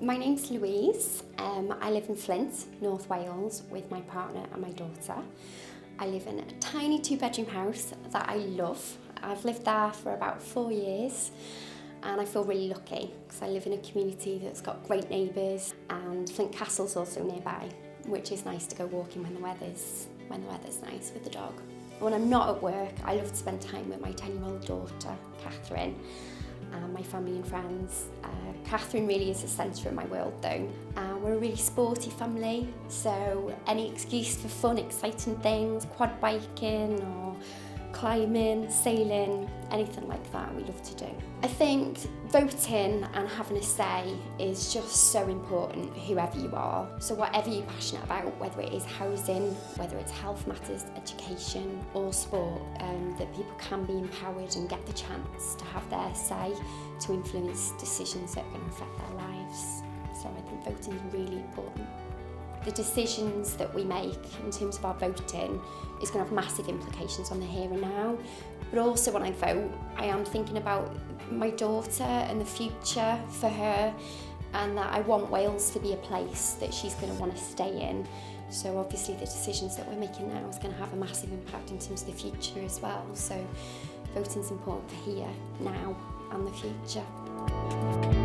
My name's Louise. I live in Flint, North Wales, with my partner and my daughter. I live in a tiny 2-bedroom house that I love. I've lived there for about 4 years and I feel really lucky because I live in a community that's got great neighbours, and Flint Castle's also nearby, which is nice to go walking when the weather's nice with the dog. When I'm not at work, I love to spend time with my 10-year-old daughter, Catherine, and my family and friends. Catherine really is the centre of my world though. We're a really sporty family, so any excuse for fun, exciting things, quad biking or climbing, sailing, anything like that we love to do. I think voting and having a say is just so important, whoever you are. So whatever you're passionate about, whether it is housing, whether it's health matters, education or sport, that people can be empowered and get the chance to have their say to influence decisions that are going to affect their lives. So I think voting is really important. The decisions that we make in terms of our voting is going to have massive implications on the here and now. But also when I vote, I am thinking about my daughter and the future for her, and that I want Wales to be a place that she's going to want to stay in. So obviously the decisions that we're making now is going to have a massive impact in terms of the future as well. So voting is important for here, now and the future.